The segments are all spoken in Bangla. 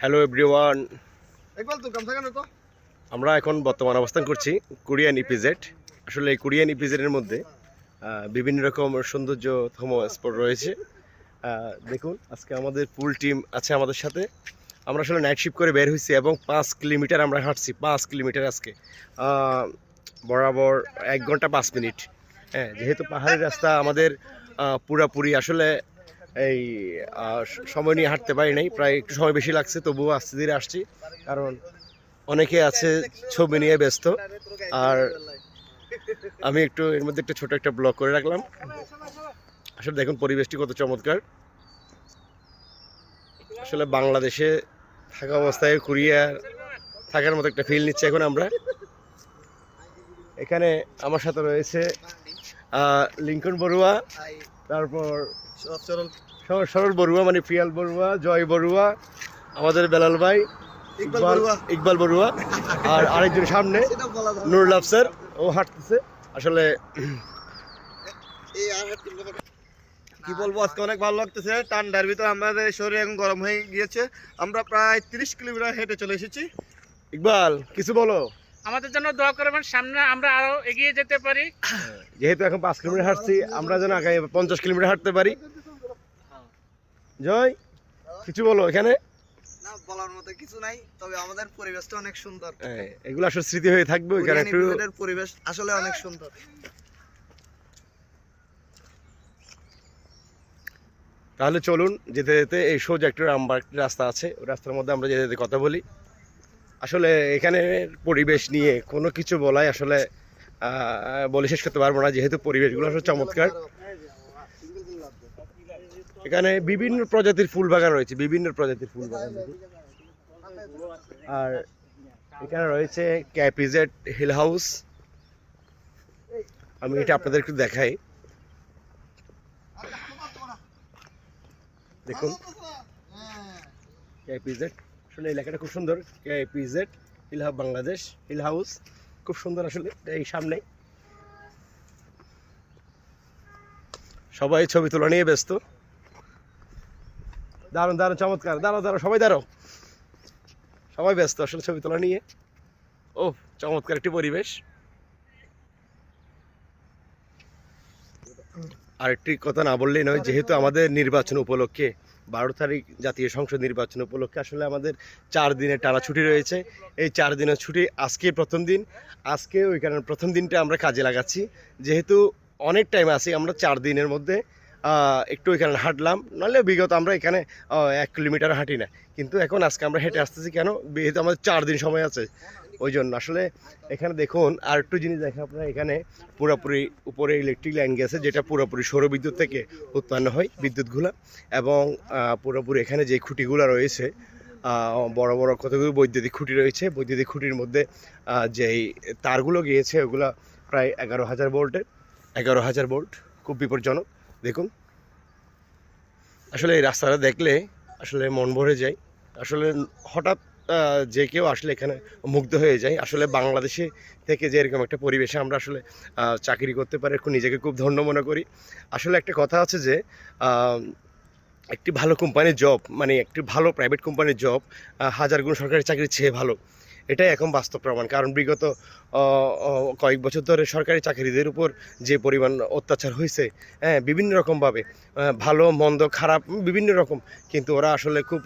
হ্যালো এভরিওয়ান, আমরা এখন বর্তমান অবস্থান করছি কোরিয়ান ইপিজেড। আসলে এই কোরিয়ান ইপিজেডের মধ্যে বিভিন্ন রকম সৌন্দর্যতম স্পট রয়েছে। দেখুন, আজকে আমাদের ফুল টিম আছে আমাদের সাথে। আমরা আসলে নাইট শিফট করে বের হয়েছি এবং 5 কিলোমিটার আমরা হাঁটছি। 5 কিলোমিটার আজকে বরাবর 1 ঘন্টা 5 মিনিট। হ্যাঁ, যেহেতু পাহাড়ি রাস্তা আমাদের পুরাপুরি আসলে এই সময় নিয়ে হাঁটতে পারি নাই, প্রায় একটু সময় বেশি লাগছে, তবুও আস্তে ধীরে আসছি। কারণ অনেকে আছে ছবি নিয়ে ব্যস্ত, আর আমি একটু এর মধ্যে একটা ছোট একটা ব্লগ করে রাখলাম। আসলে দেখুন পরিবেশটি কত চমৎকার। আসলে বাংলাদেশে থাকা অবস্থায় কোরিয়া থাকার মতো একটা ফিল নিচ্ছে এখন আমরা। এখানে আমার সাথে রয়েছে লিঙ্কন বড়ুয়া, তারপর সরল বড়ুয়া মানে প্রিয়াল বড়ুয়া, জয় বড়ুয়া, আমাদের বেলাল ভাই, ইকবাল বড়ুয়া, আর আরেকজন সামনে নুরুল আফসার, ও হাঁটতেছে। আসলে কি বলবো, আজকে অনেক ভালো লাগতেছে। ঠান্ডার ভিতরে আমাদের শরীর এখন গরম হয়ে গিয়েছে। আমরা প্রায় 30 কিলোমিটার হেঁটে চলে এসেছি। ইকবাল, কিছু বলো। আমাদের জন্য দোয়া করবেন, সামনে আমরা আরো এগিয়ে যেতে পারি। যেহেতু এখন 5 কিলোমিটার হাঁটছি, আমরা যেন আগে 50 কিলোমিটার হাঁটতে পারি। জয়, কিছু বলো। এখানে না, বলার মতো কিছু নাই, তবে আমাদের পরিবেশটা অনেক সুন্দর। এগুলো আসলে স্মৃতি হয়ে থাকবে। এখানে একটু পরিবেশ আসলে অনেক সুন্দর। তাহলে চলুন, যেতে যেতে এই সোজা একটা রামবাগ রাস্তা আছে, ওই রাস্তার মধ্যে আমরা যেতে যেতে কথা বলি। আসলে এখানে পরিবেশ নিয়ে কোনো কিছু বলাই আসলে বলে শেষ করতে পারবো না, যেহেতু পরিবেশগুলো আসলে চমৎকার। এখানে বিভিন্ন প্রজাতির ফুল বাগান রয়েছে, বিভিন্ন প্রজাতির ফুল বাগান। আর এখানে রয়েছে ক্যাপিজেড হিল হাউস। আমি এটা আপনাদের একটু দেখাই। দেখুন ক্যাপিজেড, আসলে এলাকাটা খুব সুন্দর। ক্যাপিজেড hill house, Bangladesh hill house খুব সুন্দর। আসলে এই সামনে সবাই ছবি তোলা নিয়ে ব্যস্ত। দারুণ দারুণ চমৎকার। দাঁড়াও দাঁড়াও, সবাই দাঁড়াও, সবাই ব্যস্ত আসলে ছবি তোলা নিয়ে। ও, চমৎকার একটি পরিবেশ। আরেকটি কথা না বললেই নয়, যেহেতু আমাদের নির্বাচন উপলক্ষে 12 তারিখ জাতীয় সংসদ নির্বাচন উপলক্ষে আসলে আমাদের 4 দিনের টানা ছুটি রয়েছে। এই 4 দিনের ছুটি আজকে প্রথম দিন। আজকে ওই কারণে প্রথম দিনটা আমরা কাজে লাগাচ্ছি, যেহেতু অনেক টাইম আছি। আমরা 4 দিনের মধ্যে একটু এখানে হাঁটলাম, নাহলে বিগত আমরা এখানে 1 কিলোমিটার হাঁটি না, কিন্তু এখন আজকে আমরা হেঁটে আসতেছি। কেন? যেহেতু আমাদের 4 দিন সময় আছে, ওই জন্য। আসলে এখানে দেখুন আর একটু জিনিস দেখেন আপনারা, এখানে পুরোপুরি উপরে ইলেকট্রিক লাইন গেছে, যেটা পুরোপুরি সৌরবিদ্যুৎ থেকে উৎপন্ন হয় বিদ্যুৎগুলো। এবং পুরোপুরি এখানে যে খুঁটিগুলো রয়েছে, বড় বড় কতগুলো বৈদ্যুতিক খুঁটি রয়েছে। বৈদ্যুতিক খুঁটির মধ্যে যেই তারগুলো গিয়েছে ওগুলো প্রায় 11,000 ভোল্টের। 11,000 ভোল্ট, খুব বিপজ্জনক। দেখুন, আসলে এই রাস্তাটা দেখলে আসলে মন ভরে যায়। আসলে হঠাৎ যে কেউ আসলে এখানে মুগ্ধ হয়ে যায়। আসলে বাংলাদেশে থেকে যে এরকম একটা পরিবেশে আমরা আসলে চাকরি করতে পারি, নিজেকে খুব ধন্য মনে করি। আসলে একটা কথা আছে যে একটি ভালো কোম্পানির জব মানে একটি ভালো প্রাইভেট কোম্পানির জব 1000 গুণ সরকারি চাকরির চেয়ে ভালো। এটাই এখন বাস্তব প্রমাণ। কারণ বিগত কয়েক বছর ধরে সরকারি চাকরিদের উপর যে পরিমাণ অত্যাচার হয়েছে, হ্যাঁ, বিভিন্ন রকমভাবে, ভালো মন্দ খারাপ বিভিন্ন রকম, কিন্তু ওরা আসলে খুব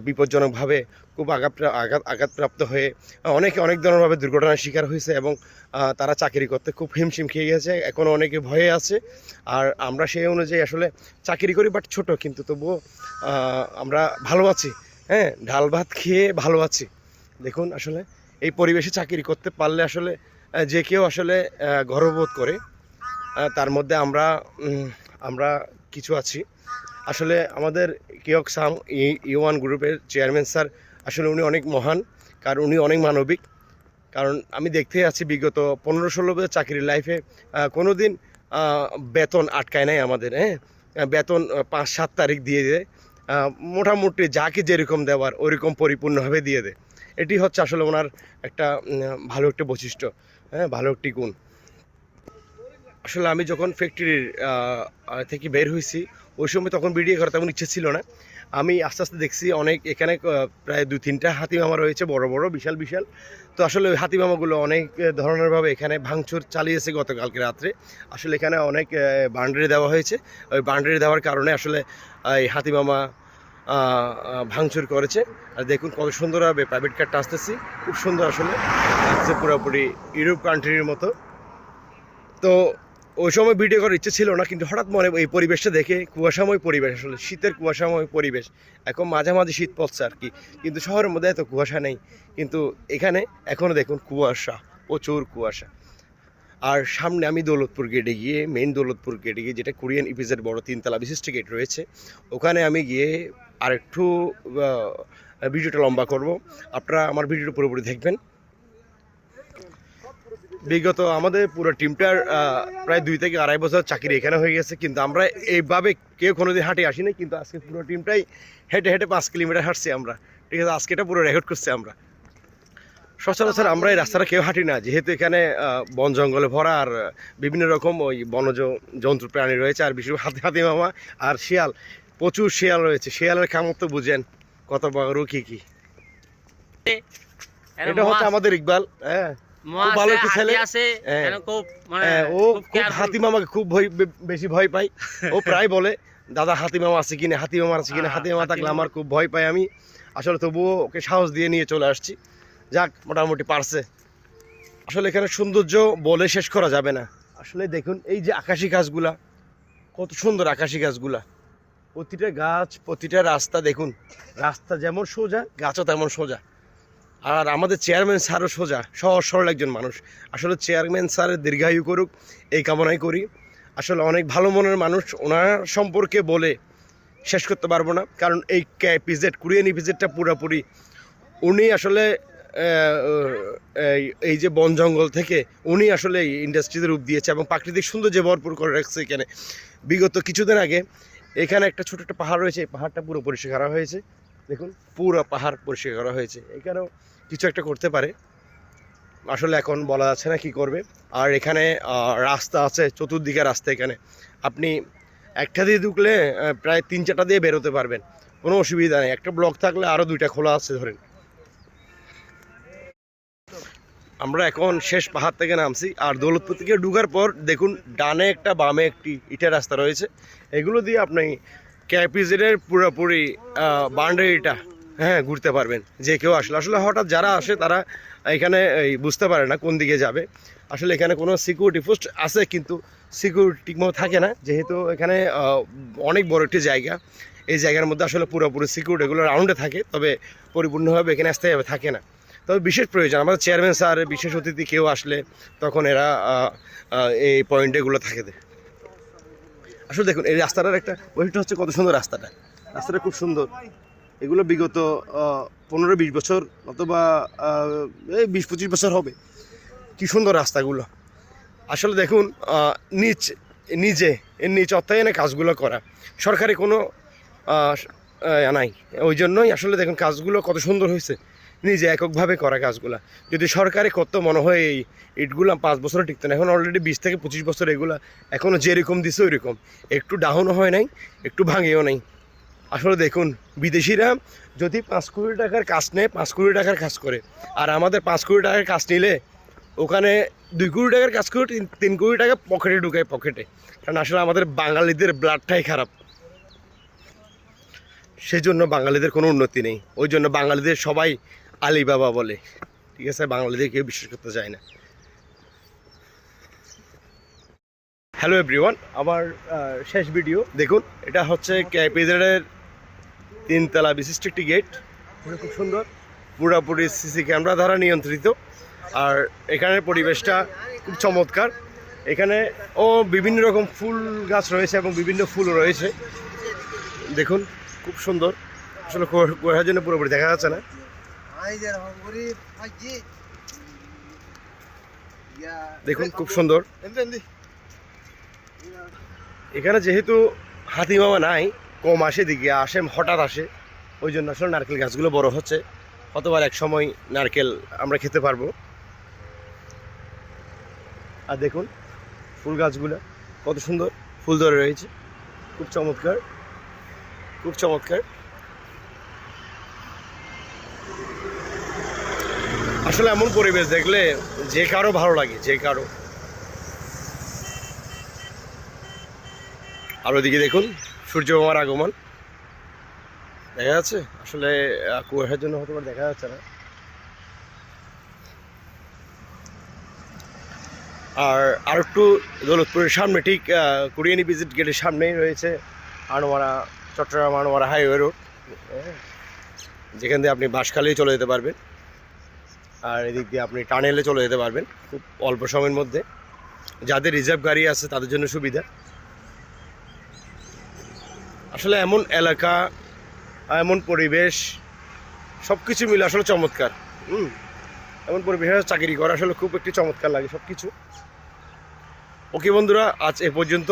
বিপজ্জনকভাবে, খুব আঘাতপ্রাপ্ত হয়ে অনেকে অনেক ধরনেরভাবে দুর্ঘটনার শিকার হয়েছে, এবং তারা চাকরি করতে খুব হিমশিম খেয়ে গেছে। এখনও অনেকে ভয়ে আছে। আর আমরা সেই অনুযায়ী আসলে চাকরি করি, বাট ছোট, কিন্তু তবুও আমরা ভালো আছি। হ্যাঁ, ডাল ভাত খেয়ে ভালো আছি। দেখুন, আসলে এই পরিবেশে চাকরি করতে পারলে আসলে যে কেউ আসলে গর্ববোধ করে। তার মধ্যে আমরা কিছু আছি। আসলে আমাদের কিয়ক সাম ইউয়ান গ্রুপের চেয়ারম্যান স্যার, আসলে উনি অনেক মহান, কারণ উনি অনেক মানবিক। কারণ আমি দেখতে আছি বিগত 15-16 বছর চাকরির লাইফে কোনো দিন বেতন আটকায় নাই আমাদের। হ্যাঁ, বেতন 5-7 তারিখ দিয়ে দেয়, মোটামুটি যাকে যেরকম দেওয়ার ওইরকম পরিপূর্ণভাবে দিয়ে দেয়। এটি হচ্ছে আসলে ওনার একটা ভালো একটা বৈশিষ্ট্য, হ্যাঁ, ভালো একটি গুণ। আসলে আমি যখন ফ্যাক্টরির থেকে বের হয়েছি, ওই সময় তখন ভিডিও করার তেমন ইচ্ছে ছিল না। আমি আস্তে আস্তে দেখছি অনেক এখানে প্রায় 2-3টা হাতিমামা রয়েছে, বড় বড় বিশাল বিশাল। তো আসলে ওই হাতিমামাগুলো অনেক ধরনেরভাবে এখানে ভাঙচুর চালিয়েছে গতকালকে রাত্রে। আসলে এখানে অনেক বাউন্ডারি দেওয়া হয়েছে, ওই বাউন্ডারি দেওয়ার কারণে আসলে এই হাতিমামা ভাঙচুর করেছে। আর দেখুন কত সুন্দরভাবে প্রাইভেট কারটা আসতেছি, খুব সুন্দর আসলে লাগছে, পুরোপুরি ইউরোপ কান্ট্রির মতো। তো ওই সময় ভিডিও করার ইচ্ছে ছিল না, কিন্তু হঠাৎ মনে এই পরিবেশটা দেখে, কুয়াশাময় পরিবেশ, আসলে শীতের কুয়াশাময় পরিবেশ, এখন মাঝামাঝি শীত পড়ছে আর কি, কিন্তু শহরের মধ্যে এত কুয়াশা নেই, কিন্তু এখানে এখনও দেখুন কুয়াশা, প্রচুর কুয়াশা। আর সামনে আমি দৌলতপুর গেটে গিয়ে, মেইন দৌলতপুর গেটে গিয়ে, যেটা কোরিয়ান ইপিজেড বড় 3তলা বিশিষ্ট গেট রয়েছে, ওখানে আমি গিয়ে আরেকটু ভিডিওটা লম্বা করব। আপনারা আমার ভিডিওটা পুরোপুরি দেখবেন। বিগত আমাদের পুরো টিমটার প্রায় 2 থেকে আড়াই বছর চাকরি এখানে হয়ে গেছে, কিন্তু আমরা এইভাবে কেউ কোনোদিন হাঁটে আসিনি, কিন্তু আজকে পুরো টিমটাই হেঁটে হেঁটে 5 কিলোমিটার হাঁটছি আমরা, ঠিক আছে। আজকে এটা পুরো রেকর্ড করছি আমরা। সচরাচর আমরা এই রাস্তাটা কেউ হাঁটি না, যেহেতু এখানে বন জঙ্গলে ভরা, আর বিভিন্ন রকম ওই বনজ জন্তু প্রাণী রয়েছে, আর বিশেষ হাতিমামা আর শিয়াল, প্রচুর শিয়াল রয়েছে। শিয়ালের কামড় তো বুঝেন কত বড় কি। এটা হচ্ছে আমাদের ইকবাল, হ্যাঁ, খুব ভালো একটা ছেলে। ও খুব হাতিমামাকে খুব বেশি ভয় পাই। ও প্রায় বলে, দাদা হাতিমামা আছে কিনা, হাতিমামা আছে কিনা, হাতিমামা থাকলে আমার খুব ভয় পাই আমি। আসলে তবুও ওকে সাহস দিয়ে নিয়ে চলে আসছি। যাক, মোটামুটি পারছে। আসলে এখানে সৌন্দর্য বলে শেষ করা যাবে না। আসলে দেখুন এই যে আকাশি গাছগুলা, কত সুন্দর আকাশি গাছগুলা, প্রতিটা গাছ, প্রতিটা রাস্তা দেখুন, রাস্তা যেমন সোজা, গাছও তেমন সোজা। আর আমাদের চেয়ারম্যান স্যারও সোজা, সহজ সরল একজন মানুষ। আসলে চেয়ারম্যান স্যারের দীর্ঘায়ু করুক, এই কামনাই করি। আসলে অনেক ভালো মনের মানুষ, ওনার সম্পর্কে বলে শেষ করতে পারবো না, কারণ এই ইপিজেড, কোরিয়ান ইপিজেডটা পুরোপুরি উনি আসলে এই যে বন জঙ্গল থেকে উনি আসলে এই ইন্ডাস্ট্রিতে রূপ দিয়েছে, এবং প্রাকৃতিক সৌন্দর্যে ভরপুর করে রাখছে এখানে। বিগত কিছুদিন আগে এখানে একটা ছোট একটা পাহাড় রয়েছে, এই পাহাড়টা পুরো পরিষ্কার করা হয়েছে। দেখুন পুরো পাহাড় পরিষ্কার করা হয়েছে, এখানেও কিছু একটা করতে পারে, আসলে এখন বলা যাচ্ছে না কি করবে। আর এখানে রাস্তা আছে, চতুর্দিকে রাস্তা, এখানে আপনি একটা দিয়ে ঢুকলে প্রায় 3-4টা দিয়ে বেরোতে পারবেন, কোনো অসুবিধা নেই। একটা ব্লক থাকলে আরও 2টা খোলা আছে ধরেন। আমরা এখন শেষ পাহাড় থেকে নামছি, আর দৌলতপুর থেকে ঢুকার পর দেখুন ডানে একটা বামে একটি ইটের রাস্তা রয়েছে, এগুলো দিয়ে আপনি ক্যাপিজেডের পুরোপুরি বাউন্ডারিটা, হ্যাঁ, ঘুরতে পারবেন। যে কেউ আসলে হঠাৎ যারা আসে তারা এখানে বুঝতে পারে না কোন দিকে যাবে। আসলে এখানে কোনো সিকিউরিটি পোস্ট আছে, কিন্তু সিকিউরিটি ঠিকমতো থাকে না, যেহেতু এখানে অনেক বড় একটি জায়গা। এই জায়গার মধ্যে আসলে পুরোপুরি সিকিউরিটি এগুলো রাউন্ডে থাকে, তবে পরিপূর্ণভাবে এখানে আসতে থাকে না। তবে বিশেষ প্রয়োজন, আমাদের চেয়ারম্যান স্যার, বিশেষ অতিথি কেউ আসলে তখন এরা এই পয়েন্টগুলো থাকে। আসলে দেখুন এই রাস্তাটার একটা ওইটা হচ্ছে কত সুন্দর রাস্তাটা, রাস্তাটা খুব সুন্দর। এগুলো বিগত 15-20 বছর অথবা এই 20-25 বছর হবে, কি সুন্দর রাস্তাগুলো। আসলে দেখুন নিজে এর নিচে অর্থায়নে কাজগুলো করা, সরকারি কোনো নাই, ওই জন্যই আসলে দেখুন কাজগুলো কত সুন্দর হয়েছে, নিজে এককভাবে করা কাজগুলা। যদি সরকারি করতো মনে হয় এই ইটগুলো 5 বছরে টিকতো না। এখন অলরেডি 20 থেকে 25 বছর এগুলা এখনও যেরকম দিছে ওই রকম, একটু ডাউনও হয় নাই, একটু ভাঙেও নাই। আসলে দেখুন বিদেশিরা যদি 5 কোটি টাকার কাজ নেয়, 5 কোটি টাকার কাজ করে, আর আমাদের 5 কোটি টাকার কাজ নিলে ওখানে 2 কোটি টাকার কাজ করে 3 কোটি টাকা পকেটে ঢুকায়, পকেটে। কারণ আসলে আমাদের বাঙালিদের ব্লাডটাই খারাপ, সেই জন্য বাঙালিদের কোনো উন্নতি নেই। ওই জন্য বাঙালিদের সবাই আলী বাবা বলে, ঠিক আছে, বাঙালিদের কেউ বিশ্বাস করতে চায় না। হ্যালো এভরিওয়ান, আমার শেষ ভিডিও দেখুন, এটা হচ্ছে ক্যাপিজেডের 3তলা বিশিষ্ট একটি গেট, খুব সুন্দর, পুরোপুরি সিসি ক্যামেরা দ্বারা নিয়ন্ত্রিত। আর এখানের পরিবেশটা খুব চমৎকার। এখানে বিভিন্ন রকম ফুল গাছ রয়েছে এবং বিভিন্ন ফুলও রয়েছে, দেখুন খুব সুন্দর। আসলে কুয়াশার জন্য পুরোপুরি দেখা যাচ্ছে না। দেখুন খুব সুন্দর। এখানে যেহেতু হাতিমামা নাই, কম আসে, দিকে আসে, হঠাৎ আসে, ওই জন্য আসলে নারকেল গাছগুলো বড় হচ্ছে, হয়তোবার এক সময় নারকেল আমরা খেতে পারবো। আর দেখুন ফুল গাছগুলো কত সুন্দর ফুল ধরে রয়েছে, খুব চমৎকার, খুব চমৎকার। আসলে এমন পরিবেশ দেখলে যে কারো ভালো লাগে, যে কারো। আর ওদিকে দেখুন সূর্য মামার আগমন দেখা যাচ্ছে। আসলে কুয়াশার জন্য হয়তো দেখা যাচ্ছে না। আর একটু দৌলতপুরের সামনে ঠিক কুরিয়ানি ভিজিট গেটের সামনেই রয়েছে আনোয়ারা, চট্টগ্রাম আনোয়ারা হাইওয়ে রোড, যেখান দিয়ে আপনি বাঁশখালী চলে যেতে পারবেন। আর এদিক দিয়ে আপনি টানেলে চলে যেতে পারবেন খুব অল্প সময়ের মধ্যে। যাদের রিজার্ভ গাড়ি আছে তাদের জন্য সুবিধা। আসলে এমন এলাকা, এমন পরিবেশ, সব কিছু মিলে আসলে চমৎকার। এমন পরিবেশে চাকরি করা আসলে খুব একটি চমৎকার লাগে সব কিছু। ওকে বন্ধুরা, আজ এ পর্যন্ত।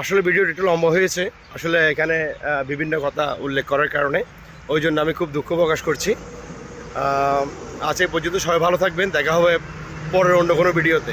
আসলে ভিডিওটি একটু লম্বা হয়েছে, আসলে এখানে বিভিন্ন কথা উল্লেখ করার কারণে, ওই জন্য আমি খুব দুঃখ প্রকাশ করছি। আজ এ পর্যন্ত, সবাই ভালো থাকবেন, দেখা হবে পরের অন্য কোনো ভিডিওতে।